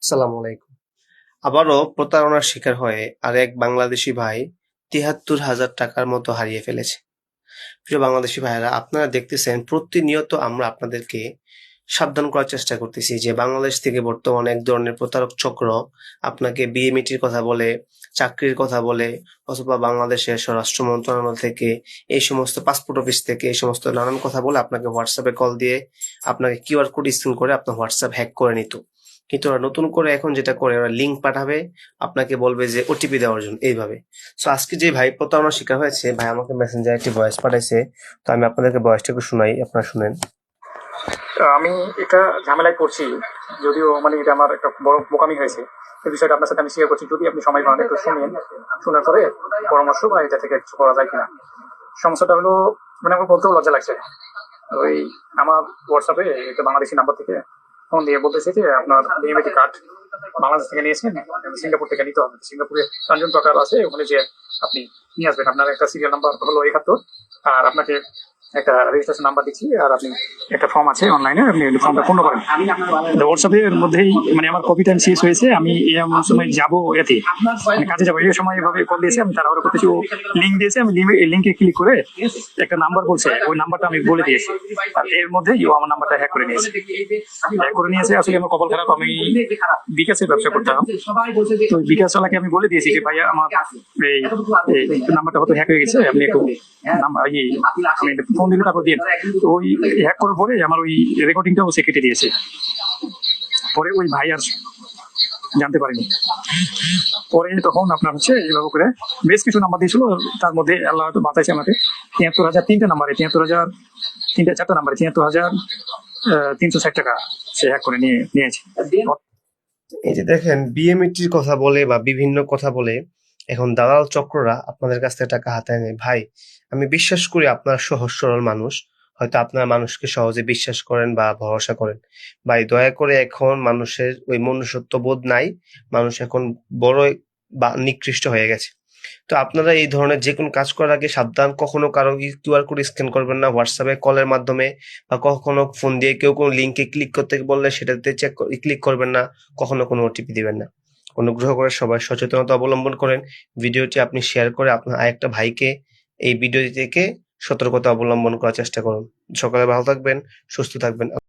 আসসালামু আলাইকুম। আবারও প্রতারণার শিকার হয়ে আরেক বাংলাদেশি ভাই ৭৩,০০০ টাকার মতো হারিয়ে ফেলেছে। প্রিয় বাংলাদেশি ভাইয়েরা, আপনারা দেখতেছেন প্রতিনিয়ত আমরা আপনাদেরকে সাবধান করার চেষ্টা করতেছি যে বাংলাদেশ থেকে বর্তমানে এক ধরনের প্রতারক চক্র আপনাকে বিএমইটির কথা বলে, চাকরির কথা বলে, অথবা বাংলাদেশের স্বরাষ্ট্র মন্ত্রণালয় থেকে, এই সমস্ত পাসপোর্ট অফিস থেকে এই সমস্ত নানান কথা বলে আপনাকে হোয়াটসঅ্যাপে কল দিয়ে আপনাকে কিউআর কোড স্ক্যান করে আপনার হোয়াটসঅ্যাপ হ্যাক করে নিত। কিন্তু ওরা নতুন করে এখন যেটা করে, ওরা লিঙ্ক পাঠাবে, আপনাকে বলবে যে ওটিপি দেওয়ার জন্য, এইভাবে। সো আজকে যে ভাই প্রতারণার শিকার হয়েছে, ভাই আমাকে মেসেঞ্জারে একটি ভয়েস পাঠাইছে। তো আমি আপনাদেরকে ভয়েসটা একটু শোনাই, আপনারা শুনেন। আমি এটা ঝামেলায় পড়ছি, যদিও মানে এটা আমার একটা বড় বোকামি হয়েছে। এই বিষয়টা আপনার সাথে আমি শেয়ার করছি, যদি আপনি সময় পান একটু শুনেন, শোনার পরে পরামর্শ বা এটা থেকে কিছু করা যায় কিনা। সমস্যাটা হলো, মানে আমার বলতেও লজ্জা লাগছে। ওই আমার হোয়াটসঅ্যাপে একটা বাংলাদেশি নাম্বার থেকে ফোন দিয়ে বলতেছে যে আপনার বিএমএটি কার্ড বাংলাদেশ থেকে নিয়েছেন, সিঙ্গাপুর থেকে নিতে হবে। সিঙ্গাপুরে তানজুন টাকার আছে, ওখানে যে আপনি নিয়ে আসবেন। আপনার একটা সিরিয়াল নাম্বার হলো ৭১, আর আপনাকে একটা রেজিস্ট্রেশন নাম্বার দিচ্ছি, আর আপনি একটা ফর্ম আছে অনলাইনে, আপনি ফর্মটা পূর্ণ করেন। হোয়াটসঅ্যাপের মধ্যেই মানে আমার কপি টাইম শেষ হয়েছে, আমি এমন সময় যাবো এতে মানে কাজে যাবো, এই সময় এভাবে কল দিয়েছে। আমি তাড়াহুড়ো করতেছি, ও লিঙ্ক দিয়েছে, আমি লিঙ্কে ক্লিক করে একটা নাম্বার বলছে, ওই নাম্বারটা আমি বলে দিয়েছি। আর এর মধ্যেই ও আমার নাম্বারটা হ্যাক করে নিয়েছে। আসলে আমার কপাল খারাপ, আমি বিকাশের ব্যবসা করতাম, তো বিকাশ ওয়ালাকে আমি বলে দিয়েছি যে ভাইয়া আমার এই নাম্বারটা হয়তো হ্যাক হয়ে গেছে, আপনি একটু আমি ফোন দিলে তারপর দিয়ে। তো ওই হ্যাক করার পরে আমার ওই রেকর্ডিংটাও সে কেটে দিয়েছে। পরে ওই ভাই আর জানতে পারিনি। পরে তখন আপনার হচ্ছে এইভাবে করে বেশ কিছু নাম্বার দিয়েছিল, তার মধ্যে আল্লাহ হয়তো বাঁচাইছে আমাকে ৭৩,০০০ তিনটা নাম্বারে, ৪টা নাম্বারে ৭৩,৩৬০ টাকা সে হ্যাক করে নিয়েছে। এই যে দেখেন, বিএমইটির কথা বলে বা বিভিন্ন কথা বলে এখন দালাল চক্ররা আপনাদের কাছ থেকে টাকা হাতায় নেয়। ভাই, আমি বিশ্বাস করি আপনারা সহজ সরল মানুষ, হয়তো আপনারা মানুষকে সহজে বিশ্বাস করেন বা ভরসা করেন। ভাই, দয়া করে, এখন মানুষের ওই মনুষ্যত্ব বোধ নাই। মানুষ এখন বড়ই বা নিকৃষ্ট হয়ে গেছে। তো আপনারা এই ধরনের যে কোনো কাজ করার আগে সাবধান। কখনো কারো কিউআর কোড স্ক্যান করবেন না হোয়াটসঅ্যাপে কলের মাধ্যমে, বা কখনো ফোন দিয়ে কেউ কোনো লিঙ্কে ক্লিক করতে বললে সেটাতে ক্লিক করবেন না। কখনো কোনো ওটিপি দিবেন না। অনুগ্রহ করে সবাই সচেতনতা অবলম্বন করেন। ভিডিওটি আপনি শেয়ার করে আপনার আরেকটা ভাইকে এই ভিডিও থেকে সতর্কতা অবলম্বন করার চেষ্টা করুন। সকালে ভালো থাকবেন, সুস্থ থাকবেন।